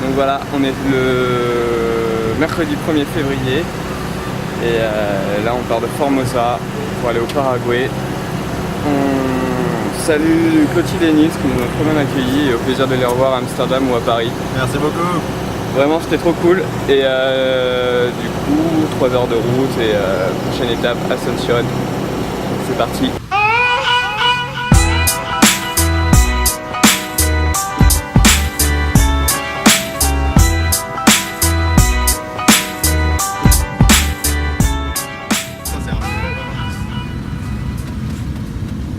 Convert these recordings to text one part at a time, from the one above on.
Donc voilà, on est le mercredi 1er février et là on part de Formosa pour aller au Paraguay. On salue Clotilde et Nice qui nous ont très bien accueillis et au plaisir de les revoir à Amsterdam ou à Paris. Merci beaucoup. Vraiment c'était trop cool et du coup 3 heures de route et prochaine étape Asunción. C'est parti.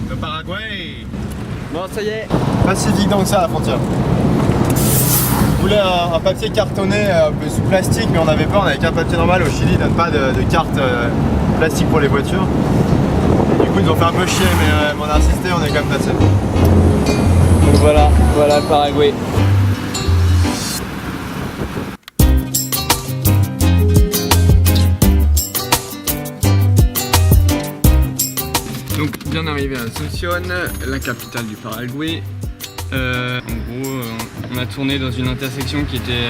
Le Paraguay. Bon ça y est. Pas si évident que ça à la frontière. On voulait un papier cartonné un peu sous plastique, mais on avait peur, on avait qu'un papier normal. Au Chili, ils donnent pas de carte plastique pour les voitures. Et du coup, ils nous ont fait un peu chier, mais on a insisté, on est quand même passé. Donc voilà le Paraguay. Donc bien arrivé à Asunción, la capitale du Paraguay. En gros, on a tourné dans une intersection qui était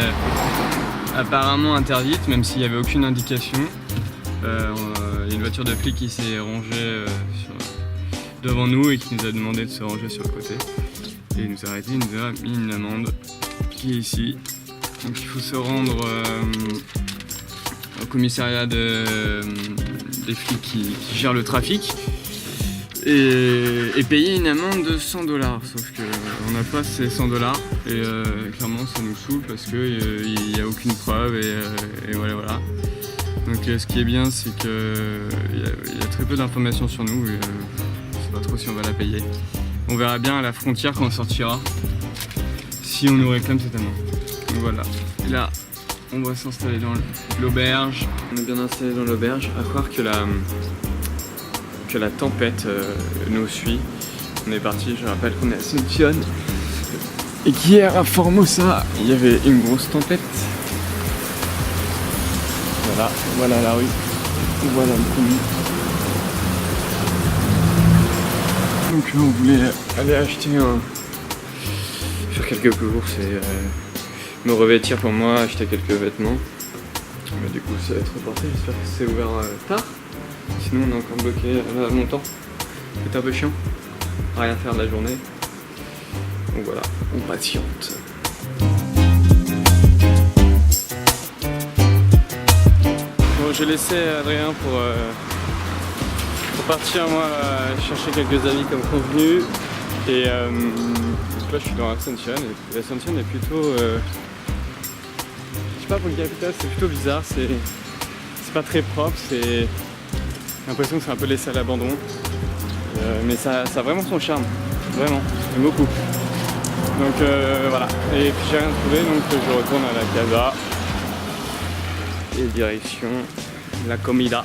apparemment interdite, même s'il n'y avait aucune indication. Il y a une voiture de flic qui s'est rangée devant nous et qui nous a demandé de se ranger sur le côté. Et il nous a arrêté, il nous a mis une amende qui est ici. Donc il faut se rendre au commissariat des flics qui gèrent le trafic. Et payer une amende de 100 $, sauf qu'on n'a pas ces 100 $ et clairement ça nous saoule parce qu'il n'y a aucune preuve et voilà. Donc ce qui est bien c'est qu'il y a très peu d'informations sur nous et je ne sais pas trop si on va la payer. On verra bien à la frontière quand on sortira si on nous réclame cette amende. Donc voilà, et là on va s'installer dans l'auberge. On est bien installé dans l'auberge, à croire que la tempête nous suit. On est parti, je rappelle qu'on est à Asunción et qu'hier à Formosa il y avait une grosse tempête. Voilà la rue, voilà le commis. Donc là on voulait aller faire quelques courses et me revêtir pour moi, acheter quelques vêtements. Mais du coup ça va être reporté, j'espère que c'est ouvert tard. Sinon on est encore bloqué longtemps. C'est un peu chiant. Rien faire de la journée. Donc voilà, on patiente. Bon, j'ai laissé Adrien pour partir moi chercher quelques avis comme convenu. Et donc là je suis dans Asunción et Asunción est plutôt je sais pas, pour une capitale c'est plutôt bizarre, c'est pas très propre, j'ai l'impression que c'est un peu laissé à l'abandon, mais ça a vraiment son charme, vraiment, j'aime beaucoup. Donc voilà, et puis j'ai rien trouvé, donc je retourne à la casa et direction la comida.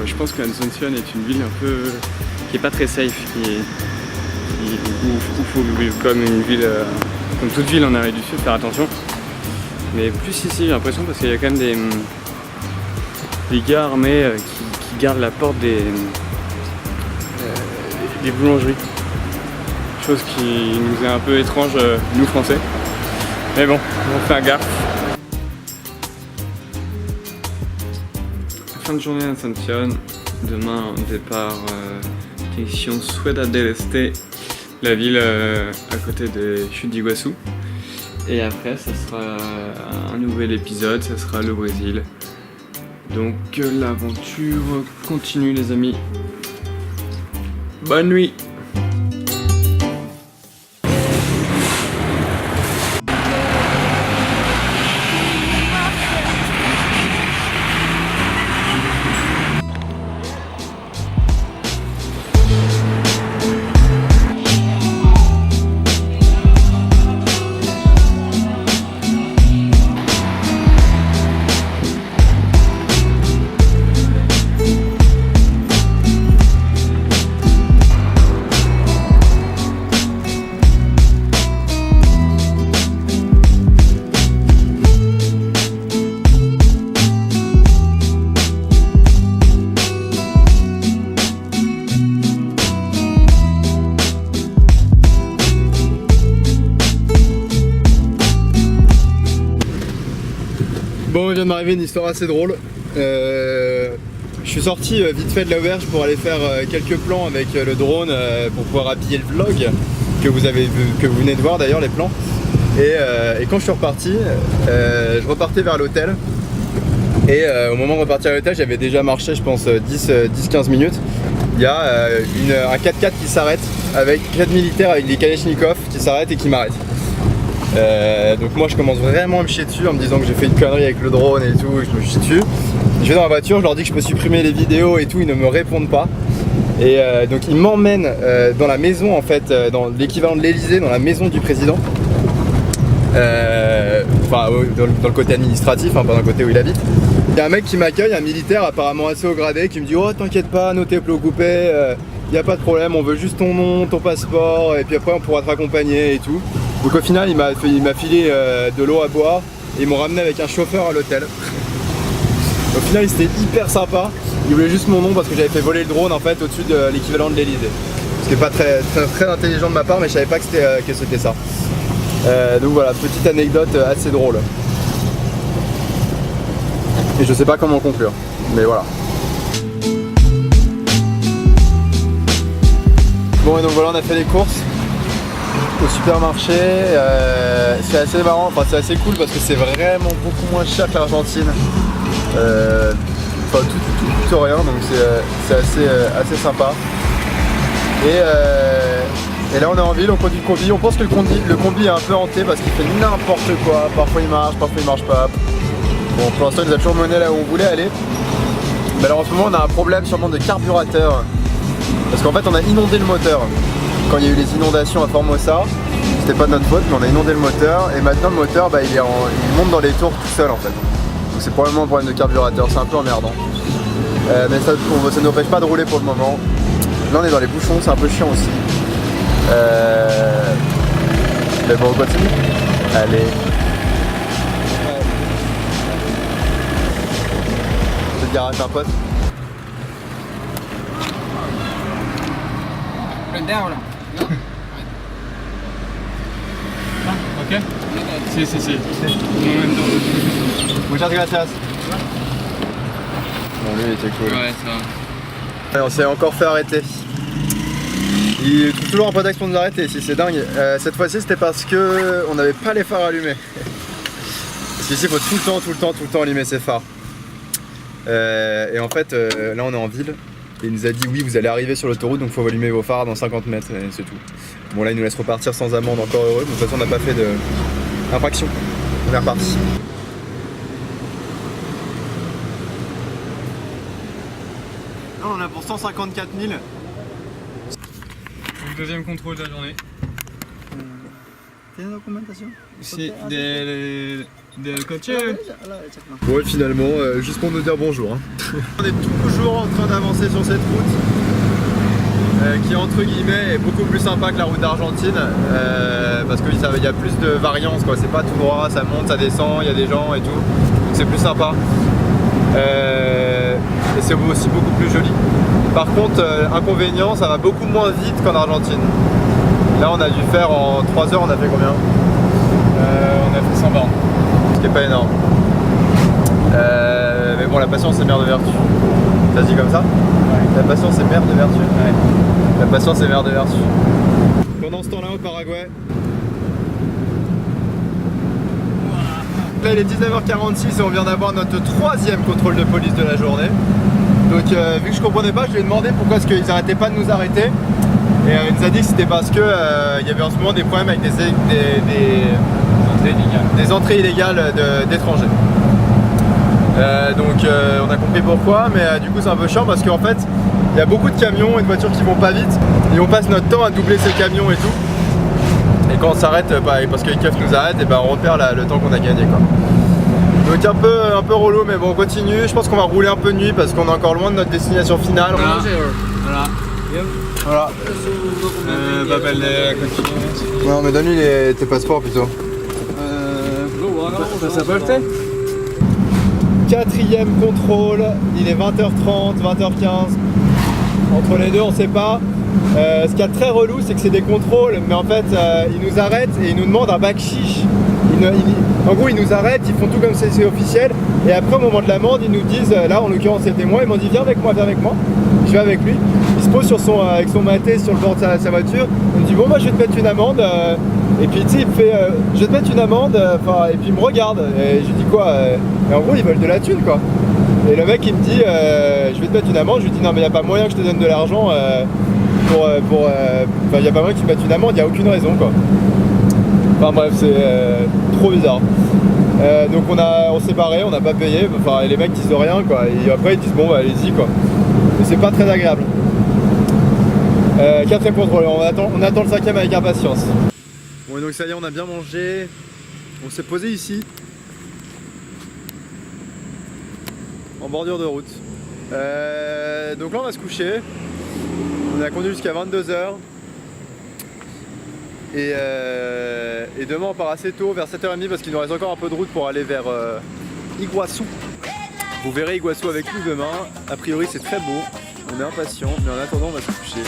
Je pense qu'Asunción est une ville un peu qui est pas très safe, où il faut vivre comme une ville, comme toute ville en Amérique du Sud, faire attention. Mais plus ici, j'ai l'impression parce qu'il y a quand même des gars armés qui gardent la porte des boulangeries. Chose qui nous est un peu étrange, nous Français. Mais bon, on fait gaffe. Fin de journée à Asunción, demain départ direction Ciudad del Este, la ville à côté des chutes d'Iguassou. Et après ça sera un nouvel épisode, ça sera le Brésil. Donc l'aventure continue les amis. Bonne nuit. Bon, il vient de m'arriver une histoire assez drôle. Je suis sorti vite fait de l'auberge pour aller faire quelques plans avec le drone pour pouvoir habiller le vlog que vous venez de voir d'ailleurs, les plans. Et quand je suis reparti, je repartais vers l'hôtel. Et au moment de repartir à l'hôtel, j'avais déjà marché, je pense, 10-15 minutes. Il y a un 4x4 qui s'arrête avec 4 militaires avec des Kalachnikov qui s'arrêtent et qui m'arrêtent. Donc moi je commence vraiment à me chier dessus en me disant que j'ai fait une connerie avec le drone et tout, et je me chie dessus. Je vais dans la voiture, je leur dis que je peux supprimer les vidéos et tout, ils ne me répondent pas. Et donc ils m'emmènent dans la maison en fait, dans l'équivalent de l'Elysée, dans la maison du président. Enfin dans le côté administratif, hein, pas dans le côté où il habite. Il y a un mec qui m'accueille, un militaire apparemment assez haut gradé, qui me dit oh t'inquiète pas, nos tes plots coupés, y a pas de problème, on veut juste ton nom, ton passeport, et puis après on pourra te raccompagner et tout. Donc au final il m'a filé de l'eau à boire et ils m'ont ramené avec un chauffeur à l'hôtel. Au final c'était hyper sympa, il voulait juste mon nom parce que j'avais fait voler le drone en fait au-dessus de l'équivalent de l'Elysée. Ce qui n'est pas très intelligent de ma part, mais je savais pas que c'était ça. Donc voilà, petite anecdote assez drôle. Et je sais pas comment conclure, mais voilà. Bon et donc voilà, on a fait les courses au supermarché. C'est assez marrant, enfin c'est assez cool parce que c'est vraiment beaucoup moins cher que l'Argentine. Enfin tout rien, donc c'est assez sympa. Et là on est en ville, on conduit le combi. On pense que le combi est un peu hanté parce qu'il fait n'importe quoi. Parfois il marche pas. Bon, pour l'instant il nous a toujours mené là où on voulait aller. Mais alors en ce moment on a un problème sûrement de carburateur. Parce qu'en fait on a inondé le moteur. Quand il y a eu les inondations à Formosa, c'était pas de notre faute, mais on a inondé le moteur. Et maintenant le moteur il monte dans les tours tout seul en fait. Donc c'est probablement un problème de carburateur, c'est un peu emmerdant. Mais ça ne nous empêche pas de rouler pour le moment. Là on est dans les bouchons, c'est un peu chiant aussi. Mais bon on continue. Allez. Je te garage un pote. Ok? Si. Muchas gracias. Bon lui il était cool. Ouais, ça va. Et on s'est encore fait arrêter. Il trouve toujours un prétexte pour nous arrêter ici, c'est dingue. Cette fois-ci c'était parce que on n'avait pas les phares allumés. Parce qu'ici il faut tout le temps allumer ses phares. Et en fait là on est en ville. Et il nous a dit oui vous allez arriver sur l'autoroute donc il faut allumer vos phares dans 50 mètres et c'est tout. Bon là il nous laisse repartir sans amende, encore heureux, mais de toute façon on n'a pas fait d'infraction. On est reparti. Là on en a pour 154 000. Le deuxième contrôle de la journée. ¿Tienes documentación? Si, del coche. Ouais finalement, juste pour nous dire bonjour. Hein. On est toujours en train d'avancer sur cette route qui entre guillemets est beaucoup plus sympa que la route d'Argentine parce qu'il y a plus de variance quoi, c'est pas tout droit, ça monte, ça descend, il y a des gens et tout, donc c'est plus sympa. Et c'est aussi beaucoup plus joli. Par contre, inconvénient, ça va beaucoup moins vite qu'en Argentine. Là on a dû faire en 3 heures, on a fait combien? On a fait 100 bornes. Ce qui est pas énorme. Mais bon, la patience c'est mère de vertu. Ça se dit comme ça? Ouais. La patience c'est mère de vertu. Ouais. La patience c'est mère de vertu. Pendant ce temps-là au Paraguay. Là il est 19h46 et on vient d'avoir notre 3e contrôle de police de la journée. Donc vu que je comprenais pas, je lui ai demandé pourquoi est-ce qu'ils arrêtaient pas de nous arrêter. Et il nous a dit que c'était parce que il y avait en ce moment des problèmes avec des entrées illégales d'étrangers. Donc on a compris pourquoi, mais du coup c'est un peu chiant parce qu'en fait il y a beaucoup de camions et de voitures qui vont pas vite et on passe notre temps à doubler ces camions et tout. Et quand on s'arrête, parce que les keufs nous arrêtent, et on repère le temps qu'on a gagné quoi. Donc un peu relou, mais bon on continue. Je pense qu'on va rouler un peu de nuit parce qu'on est encore loin de notre destination finale. Voilà. Papel de coche. Non mais donne-lui tes passeports plutôt. Ça peut le faire? 4e contrôle, il est 20h30, 20h15. Entre les deux on sait pas. Ce qui est très relou c'est que c'est des contrôles, mais en fait ils nous arrêtent et ils nous demandent un bac chiche. En gros, ils nous arrêtent, ils font tout comme si c'est officiel. Et après, au moment de l'amende, ils nous disent, là en l'occurrence c'était moi, ils m'ont dit viens avec moi. Je vais avec lui. Il se pose avec son maté sur le bord de sa voiture. Il me dit bon, moi je vais te mettre une amende. Et puis tu sais, il me fait je vais te mettre une amende. Et puis il me regarde. Et je lui dis quoi et en gros, ils veulent de la thune quoi. Et le mec il me dit je vais te mettre une amende. Je lui dis non, mais il n'y a pas moyen que je te donne de l'argent il n'y a pas moyen que tu me mettes une amende, il n'y a aucune raison quoi. Enfin bref, c'est trop bizarre. Donc on s'est barré, on n'a pas payé, enfin les mecs disent rien quoi, et après ils disent bon bah allez-y quoi. Mais c'est pas très agréable. 4ème contrôle, on attend le 5ème avec impatience. Bon et donc ça y est, on a bien mangé, on s'est posé ici, en bordure de route. Donc là on va se coucher, on a conduit jusqu'à 22h. Et demain on part assez tôt, vers 7h30 parce qu'il nous reste encore un peu de route pour aller vers Iguaçu. Vous verrez Iguaçu avec nous demain. A priori c'est très beau, on est impatient, mais en attendant on va se coucher.